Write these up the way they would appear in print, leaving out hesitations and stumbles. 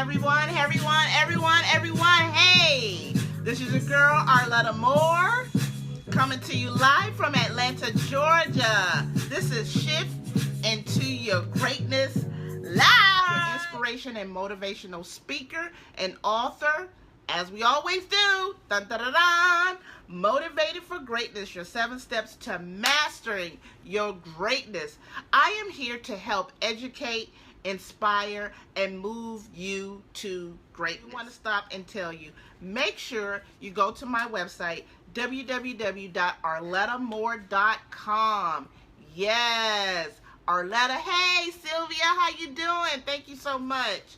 everyone. Hey, this is your girl, Arletta Moore, coming to you live from Atlanta, Georgia. This is Shift into Your Greatness Live. Your inspiration and motivational speaker and author, as we always do, dun, dun, dun, dun, Motivated for Greatness, your 7 steps to mastering your greatness. I am here to help educate, inspire, and move you to greatness. I want to stop and tell you, make sure you go to my website, www.arlettamore.com. Yes, Arletta. Hey, Sylvia, how you doing? Thank you so much.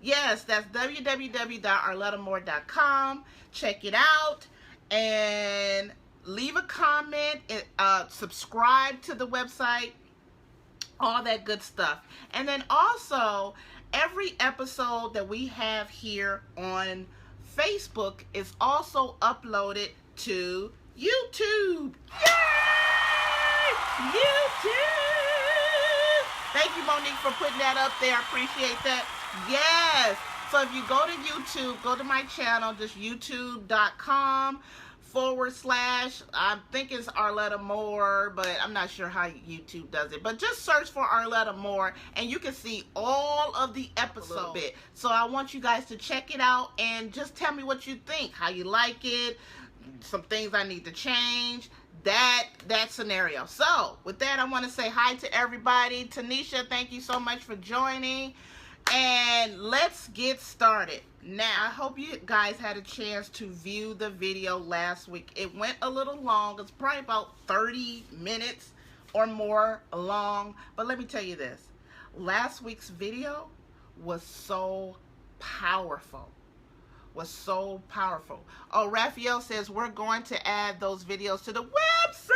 Yes, that's www.arlettamore.com. Check it out and leave a comment, subscribe to the website, all that good stuff. And then also, every episode that we have here on Facebook is also uploaded to YouTube. Yay! YouTube! Thank you, Monique, for putting that up there. I appreciate that. Yes. So if you go to YouTube, go to my channel, just youtube.com/ I think it's Arletta Moore, but I'm not sure how YouTube does it. But just search for Arletta Moore, and you can see all of the episodes. So I want you guys to check it out and just tell me what you think, how you like it, some things I need to change, that scenario. So with that, I want to say hi to everybody. Tanisha, thank you so much for joining. And let's get started. Now, I hope you guys had a chance to view the video last week. It went a little long. It's probably about 30 minutes or more long. But let me tell you this. Last week's video was so powerful. Oh, Raphael says we're going to add those videos to the website.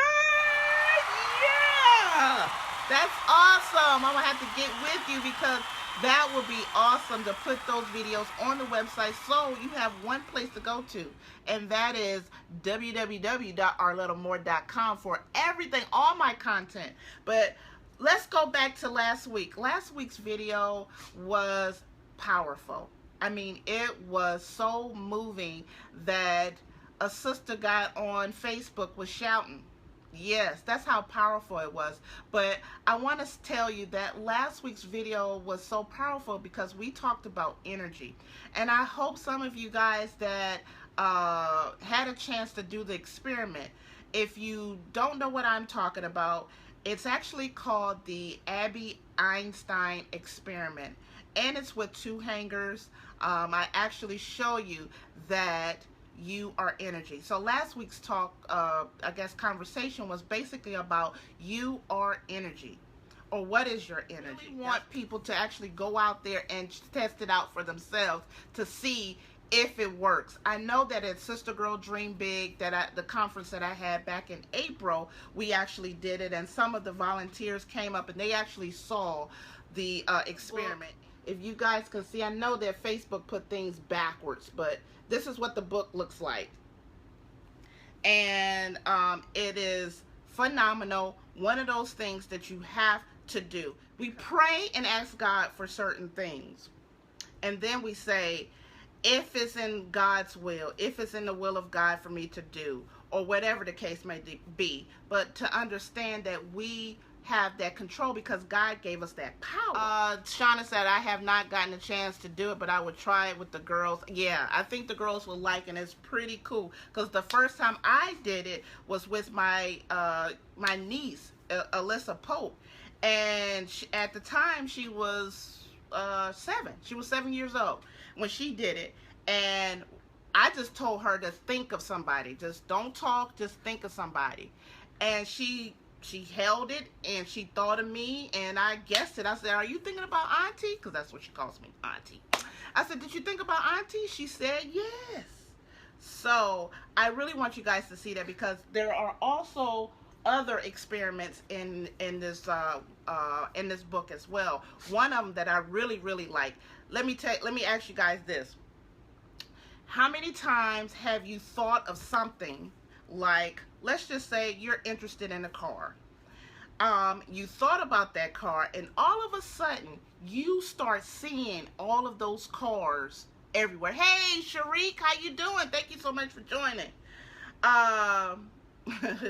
Yeah! That's awesome. I'm going to have to get with you because that would be awesome to put those videos on the website so you have one place to go to, and that is www.arlettamore.com for everything, all my content. But let's go back to last week. Last week's video was powerful. I mean, it was so moving that a sister got on Facebook was shouting. Yes, that's how powerful it was. But I want to tell you that last week's video was so powerful because we talked about energy. And I hope some of you guys that had a chance to do the experiment, if you don't know what I'm talking about, it's actually called the Abby Einstein experiment. And it's with 2 hangers. I actually show you that you are energy. So last week's talk, I guess conversation was basically about you are energy, or what is your energy. We want people to actually go out there and test it out for themselves to see if it works. I know that at Sister Girl Dream Big, the conference that I had back in April, we actually did it, and some of the volunteers came up and they actually saw the experiment. If you guys can see, I know that Facebook put things backwards, but this is what the book looks like. And it is phenomenal. One of those things that you have to do. We pray and ask God for certain things. And then we say, if it's in God's will, if it's in the will of God for me to do, or whatever the case may be. But to understand that we have that control because God gave us that power. Shauna said, I have not gotten a chance to do it, but I would try it with the girls. Yeah, I think the girls will like it, and it's pretty cool because the first time I did it was with my my niece, Alyssa Pope, and at the time she was 7. She was 7 years old when she did it, and I just told her to think of somebody. Just don't talk, just think of somebody. And she held it and she thought of me, and I guessed it. I said, are you thinking about Auntie? Because that's what she calls me, Auntie. I said, did you think about Auntie? She said, yes. So I really want you guys to see that because there are also other experiments in this book as well. One of them that I really like. Let me ask you guys this. How many times have you thought of something like, let's just say you're interested in a car. You thought about that car, and all of a sudden you start seeing all of those cars everywhere. Hey, Sharik, how you doing? Thank you so much for joining. Um,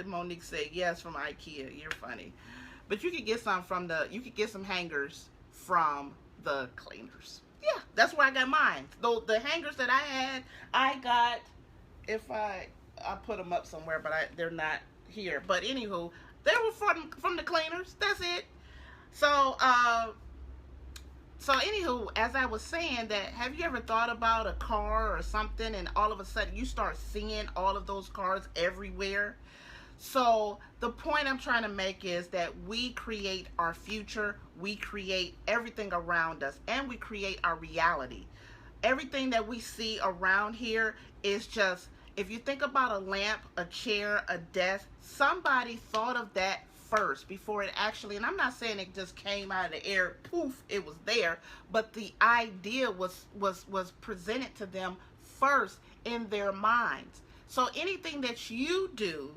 Monique said yes from IKEA. You're funny, but you could get some from the. You could get some hangers from the cleaners. Yeah, that's where I got mine. Though the hangers that I had, I got. If I put them up somewhere, but they're not here. But anywho, they were from the cleaners. That's it. So so anywho, as I was saying that, have you ever thought about a car or something, and all of a sudden you start seeing all of those cars everywhere? So the point I'm trying to make is that we create our future, we create everything around us, and we create our reality. Everything that we see around here is just, if you think about a lamp, a chair, a desk, somebody thought of that first before it actually, and I'm not saying it just came out of the air, poof, it was there, but the idea was presented to them first in their minds. So anything that you do,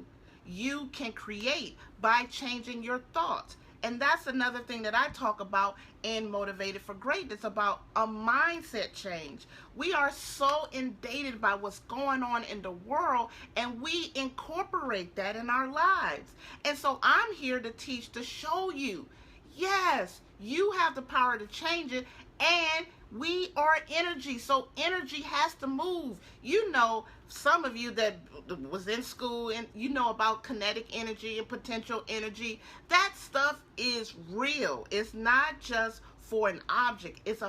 you can create by changing your thoughts. And that's another thing that I talk about in Motivated for Greatness, about a mindset change. We are so inundated by what's going on in the world, and we incorporate that in our lives. And so I'm here to teach, to show you, yes, you have the power to change it, and we are energy, so energy has to move. You know, some of you that was in school and you know about kinetic energy and potential energy. That stuff is real. It's not just for an object. It's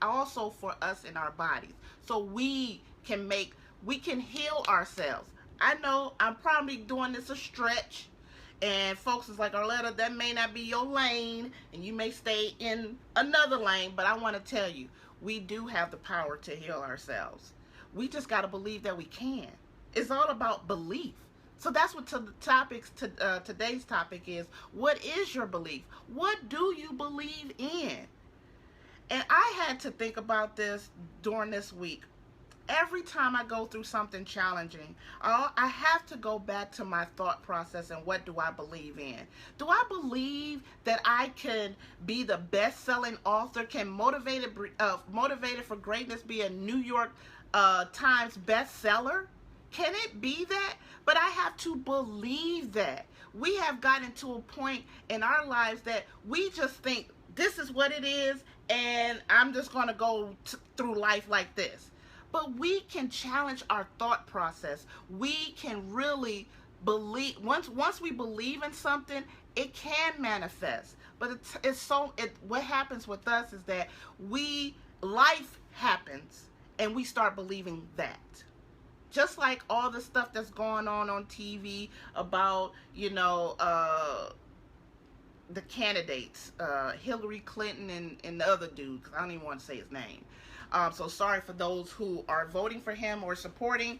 also for us in our bodies. So we can heal ourselves. I know I'm probably doing this a stretch, and folks is like, Arletta, that may not be your lane, and you may stay in another lane, but I want to tell you, we do have the power to heal ourselves. We just got to believe that we can. It's all about belief. So that's what today's topic is. What is your belief? What do you believe in? And I had to think about this during this week. Every time I go through something challenging, I have to go back to my thought process and what do I believe in? Do I believe that I can be the best-selling author? Can Motivated for Greatness be a New York Times bestseller? Can it be that? But I have to believe that. We have gotten to a point in our lives that we just think this is what it is, and I'm just going to go through life like this. But we can challenge our thought process. We can really believe. Once we believe in something, it can manifest. But what happens with us is that life happens, and we start believing that. Just like all the stuff that's going on TV about, the candidates, Hillary Clinton and the other dude, because I don't even want to say his name. So sorry for those who are voting for him or supporting.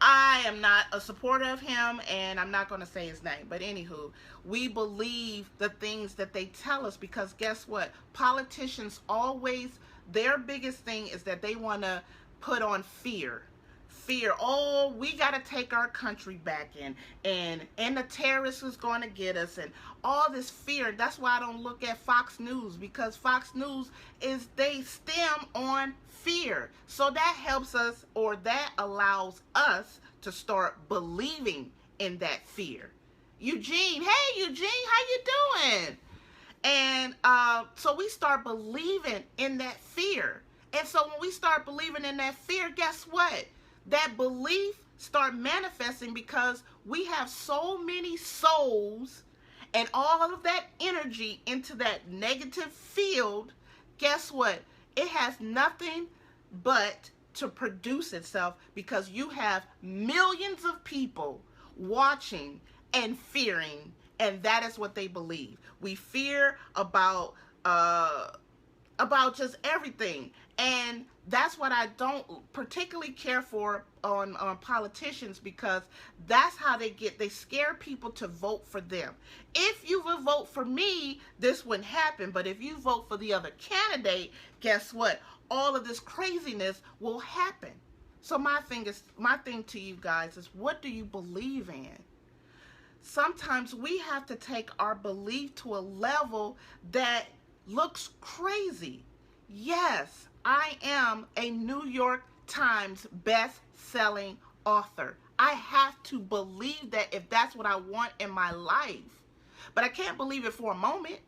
I am not a supporter of him, and I'm not going to say his name. But anywho, we believe the things that they tell us, because guess what? Politicians always, their biggest thing is that they want to put on fear. Oh, we got to take our country back in, and the terrorists is going to get us, and all this fear. That's why I don't look at Fox News, because Fox News they stem on fear. So that helps us, or that allows us to start believing in that fear. Eugene, hey Eugene, how you doing? And so we start believing in that fear. And so when we start believing in that fear, guess what? That belief start manifesting, because we have so many souls and all of that energy into that negative field. Guess what? It has nothing but to produce itself, because you have millions of people watching and fearing, and that is what they believe. We fear about just everything. And that's what I don't particularly care for on politicians, because that's how they scare people to vote for them. If you would vote for me, this wouldn't happen. But if you vote for the other candidate, guess what? All of this craziness will happen. So my thing to you guys is, what do you believe in? sometimes we have to take our belief to a level that looks crazy. Yes, I am a New York Times best-selling author. I have to believe that if that's what I want in my life. But I can't believe it for a moment.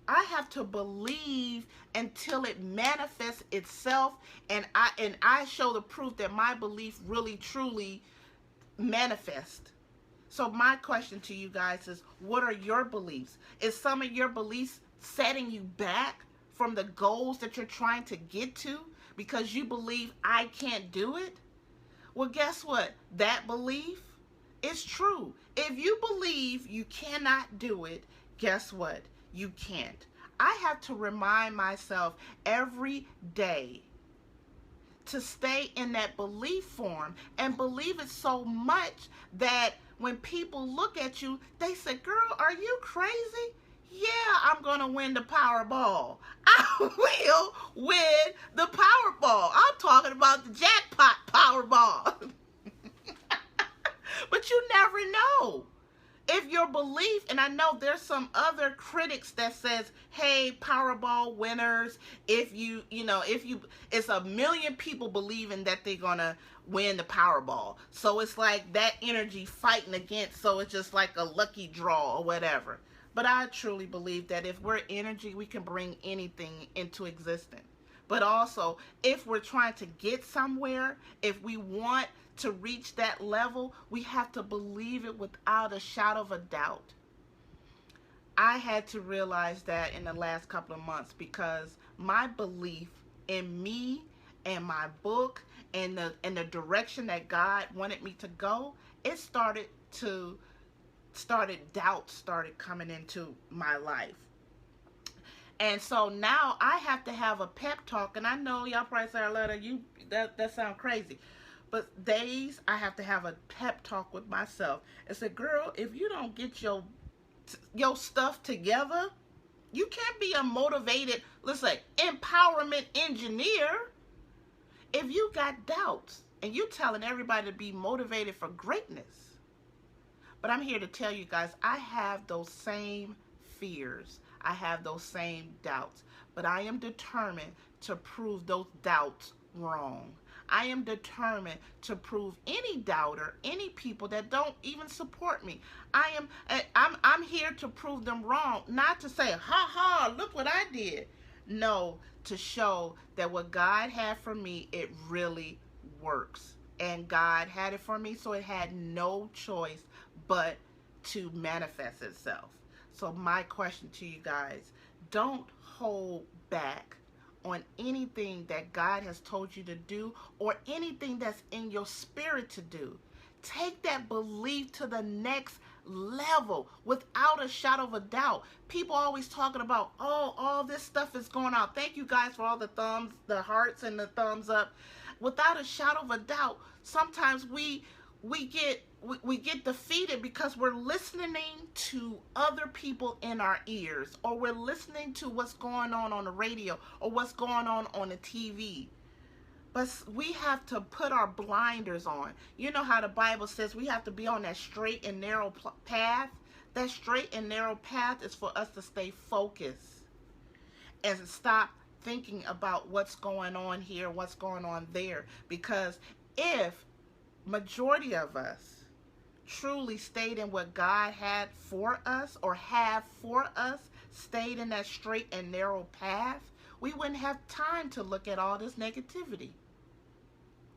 I have to believe until it manifests itself, and I show the proof that my belief really truly manifests. So my question to you guys is, what are your beliefs? Is some of your beliefs setting you back from the goals that you're trying to get to because you believe I can't do it? Well, guess what? That belief is true. If you believe you cannot do it, guess what? You can't. I have to remind myself every day to stay in that belief form and believe it so much that when people look at you, they say, girl, are you crazy? Yeah, I'm going to win the Powerball. I will win the Powerball. I'm talking about the jackpot Powerball. But you never know. If your belief, and I know there's some other critics that says, hey, Powerball winners, if it's a million people believing that they're going to win the Powerball. So it's like that energy fighting against, so it's just like a lucky draw or whatever. But I truly believe that if we're energy, we can bring anything into existence. But also, if we're trying to get somewhere, if we want to reach that level, we have to believe it without a shadow of a doubt. I had to realize that in the last couple of months because my belief in me and my book and the direction that God wanted me to go, it doubts started coming into my life. And so now I have to have a pep talk, and I know y'all probably say, Arletta, that sounds crazy. But days I have to have a pep talk with myself and say, girl, if you don't get your stuff together, you can't be a motivated, let's say, empowerment engineer. If you got doubts and you telling everybody to be motivated for greatness. But I'm here to tell you guys, I have those same fears. I have those same doubts. But I am determined to prove those doubts wrong. I am determined to prove any doubter, any people that don't even support me. I'm here to prove them wrong, not to say, ha ha, look what I did. No, to show that what God had for me, it really works. And God had it for me, so it had no choice but to manifest itself. So my question to you guys, don't hold back on anything that God has told you to do or anything that's in your spirit to do. Take that belief to the next level without a shadow of a doubt. People always talking about, oh, all this stuff is going on. Thank you guys for all the thumbs, the hearts and the thumbs up. Without a shadow of a doubt, sometimes we get defeated because we're listening to other people in our ears, or we're listening to what's going on the radio or what's going on the TV. But we have to put our blinders on. You know how the Bible says we have to be on that straight and narrow path? That straight and narrow path is for us to stay focused and stop thinking about what's going on here, what's going on there. Because if majority of us truly stayed in what God had for us or have for us, stayed in that straight and narrow path, we wouldn't have time to look at all this negativity.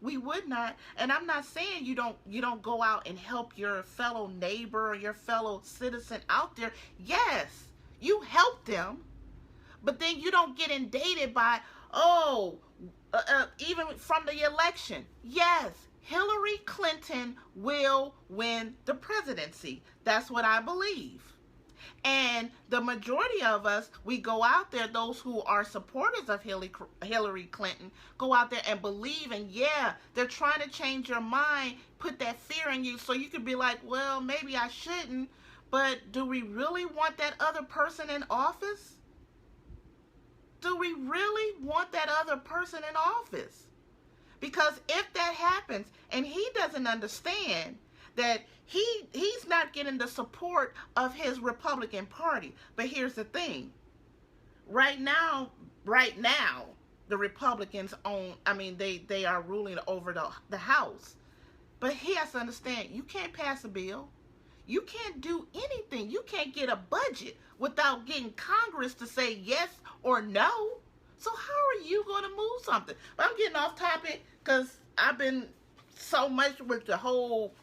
We would not. And I'm not saying you don't go out and help your fellow neighbor or your fellow citizen out there. Yes, you help them, but then you don't get inundated by, even from the election. Yes, Hillary Clinton will win the presidency. That's what I believe. And the majority of us, we go out there, those who are supporters of Hillary Clinton, go out there and believe, and yeah, they're trying to change your mind, put that fear in you so you could be like, well, maybe I shouldn't, but do we really want that other person in office? Do we really want that other person in office? Because if that happens and he doesn't understand that he's not getting the support of his Republican Party. But here's the thing. Right now, the Republicans own, I mean, they are ruling over the House. But he has to understand, you can't pass a bill. You can't do anything. You can't get a budget without getting Congress to say yes or no. So how are you going to move something? But I'm getting off topic because I've been so much with the whole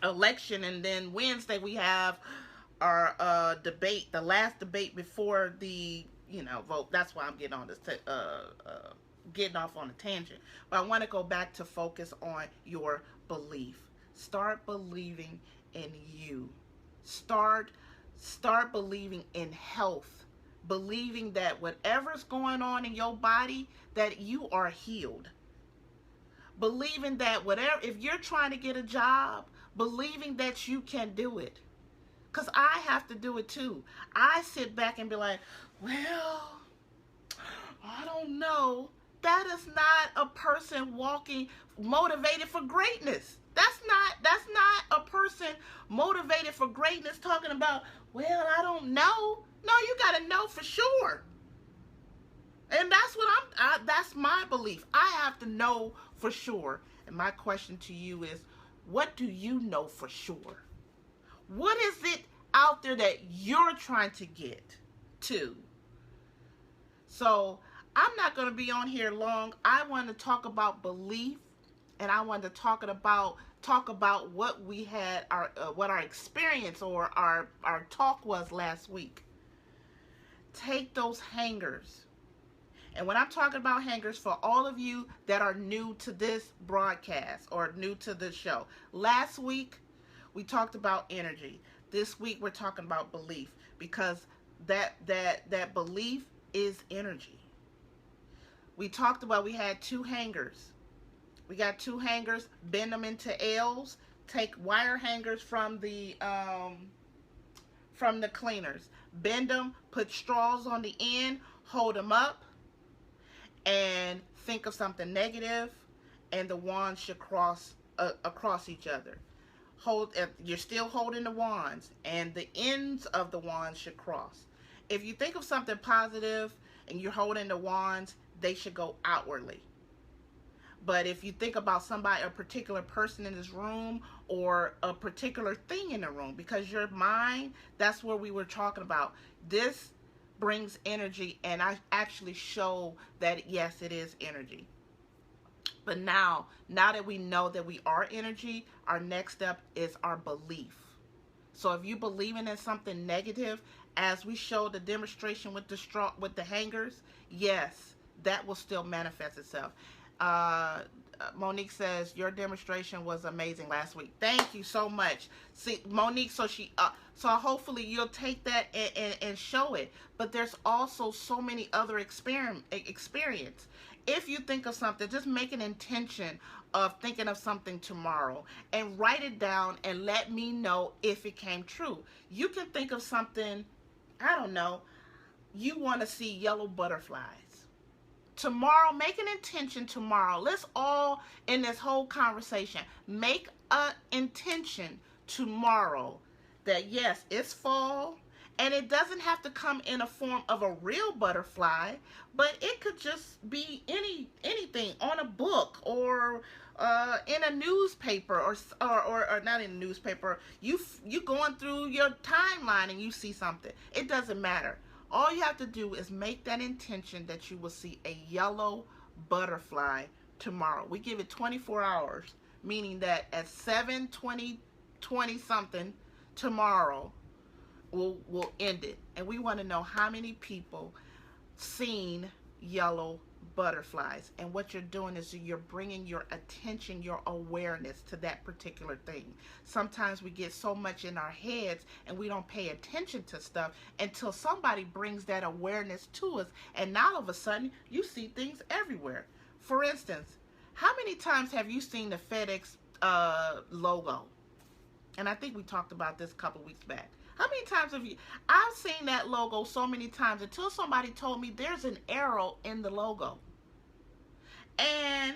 election. And then Wednesday we have our debate, the last debate before the vote. That's why I'm getting on this getting off on a tangent. But I want to go back to focus on your belief. Start believing in you. Start believing in health. Believing that whatever's going on in your body, that you are healed. Believing that whatever, if you're trying to get a job, believing that you can do it. Because I have to do it too. I sit back and be like, well, I don't know. That is not a person walking motivated for greatness. That's not a person motivated for greatness talking about, well, I don't know. No, you got to know for sure. And that's what that's my belief. I have to know for sure. And my question to you is, what do you know for sure? What is it out there that you're trying to get to? So I'm not going to be on here long. I want to talk about belief, and I want to talk about what we had, what our experience or our talk was last week. Take those hangers. And when I'm talking about hangers, for all of you that are new to this broadcast or new to this show, last week we talked about energy. This week we're talking about belief, because that belief is energy. We talked about, we had two hangers. We got two hangers, bend them into L's, take wire hangers from the cleaners, bend them, put straws on the end, hold them up, and think of something negative, and the wands should cross across each other. You're still holding the wands, and the ends of the wands should cross. If you think of something positive and you're holding the wands, they should go outwardly. But if you think about somebody, a particular person in this room, or a particular thing in the room, because your mind, that's where we were talking about. This brings energy, and I actually show that, yes, it is energy. But now that we know that we are energy, our next step is our belief. So if you believing in something negative, as we showed the demonstration with the hangers, yes, that will still manifest itself. Monique says your demonstration was amazing last week. Thank you so much. See, Monique, so hopefully you'll take that and show it. But there's also so many other experience. If you think of something, just make an intention of thinking of something tomorrow and write it down and let me know if it came true. You can think of something, I don't know, you want to see yellow butterflies. Tomorrow, make an intention tomorrow. Let's all, in this whole conversation, make an intention tomorrow that, yes, it's fall, and it doesn't have to come in a form of a real butterfly, but it could just be anything on a book or in a newspaper or not in a newspaper. You going through your timeline and you see something. It doesn't matter. All you have to do is make that intention that you will see a yellow butterfly tomorrow. We give it 24 hours, meaning that at 7:20 something tomorrow, we'll end it. And we want to know how many people seen yellow butterflies. And what you're doing is you're bringing your attention, your awareness to that particular thing. Sometimes we get so much in our heads and we don't pay attention to stuff until somebody brings that awareness to us, and now all of a sudden you see things everywhere. For instance, how many times have you seen the FedEx logo? And I think we talked about this a couple weeks back. How many times have you? I've seen that logo so many times until somebody told me there's an arrow in the logo. And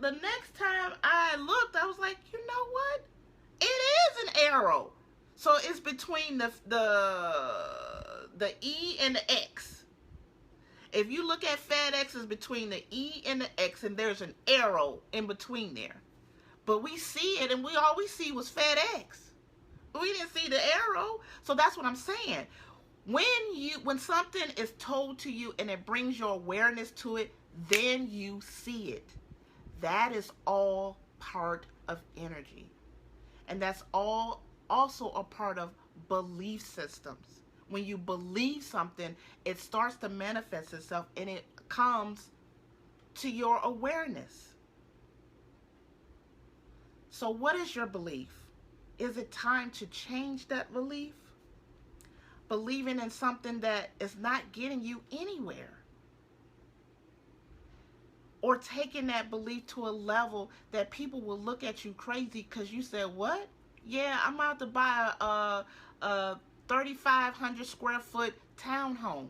the next time I looked, I was like, you know what? arrow. So it's between the E and the X. If you look at FedEx, it's between the E and the X, and there's an arrow in between there. But we see it, and we all we see was FedEx. We didn't see the arrow. So that's what I'm saying. When something is told to you and it brings your awareness to it, then you see it. That is all part of energy. And that's all also a part of belief systems. When you believe something, it starts to manifest itself and it comes to your awareness. So what is your belief? Is it time to change that belief? Believing in something that is not getting you anywhere. Or taking that belief to a level that people will look at you crazy because you said, what? Yeah, I'm about to buy a 3,500 square foot townhome.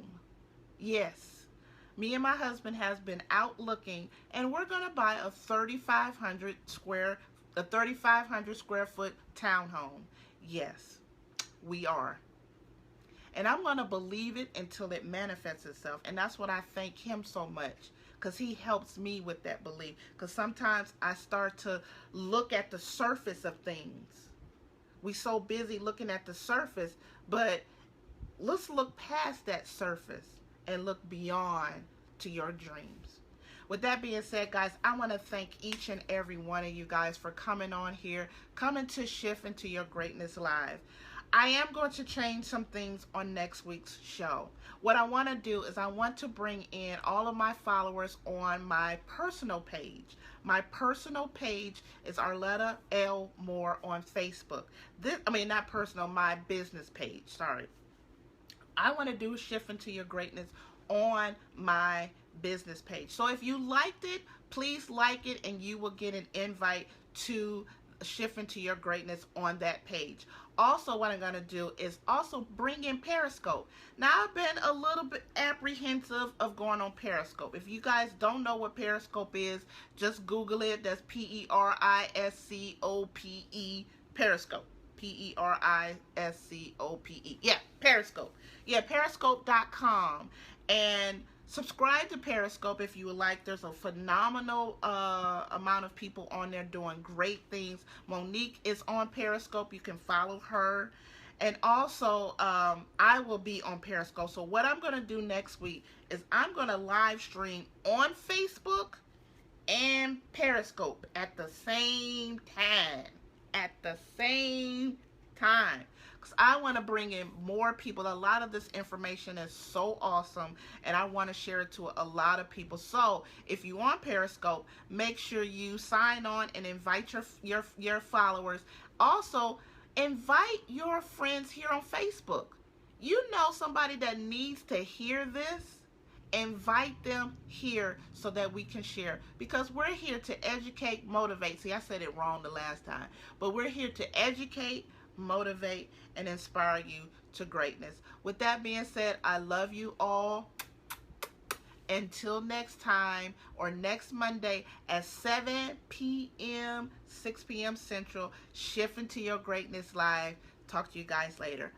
Yes. Me and my husband has been out looking, and we're going to buy a 3,500 square foot townhome. Yes, we are. And I'm going to believe it until it manifests itself. And that's what I thank him so much, because he helps me with that belief. Because sometimes I start to look at the surface of things. We so busy looking at the surface, but let's look past that surface and look beyond to your dreams. With that being said, guys, I want to thank each and every one of you guys for coming on here, coming to Shift into Your Greatness Live. I am going to change some things on next week's show. What I want to do is I want to bring in all of my followers on my personal page. My personal page is Arletta L. Moore on Facebook. Not personal, my business page, sorry. I want to do Shift into Your Greatness on my business page. So if you liked it, please like it, and you will get an invite to Shift into Your Greatness on that page. Also, what I'm going to do is also bring in Periscope. Now, I've been a little bit apprehensive of going on Periscope. If you guys don't know what Periscope is, just Google it. That's Periscope. Periscope. Periscope. Yeah, Periscope. Yeah, Periscope.com. And subscribe to Periscope if you would like. There's a phenomenal amount of people on there doing great things. Monique is on Periscope. You can follow her. And also, I will be on Periscope. So what I'm going to do next week is I'm going to live stream on Facebook and Periscope at the same time. At the same time. Because I want to bring in more people. A lot of this information is so awesome, and I want to share it to a lot of people. So if you on Periscope, make sure you sign on and invite your followers. Also, invite your friends here on Facebook. You know somebody that needs to hear this. Invite them here so that we can share, because we're here to educate, motivate. See, I said it wrong the last time, but we're here to educate, motivate, and inspire you to greatness. With that being said, I love you all. Until next time, or next Monday at 7 p.m., 6 p.m. Central, Shift into Your Greatness Live. Talk to you guys later.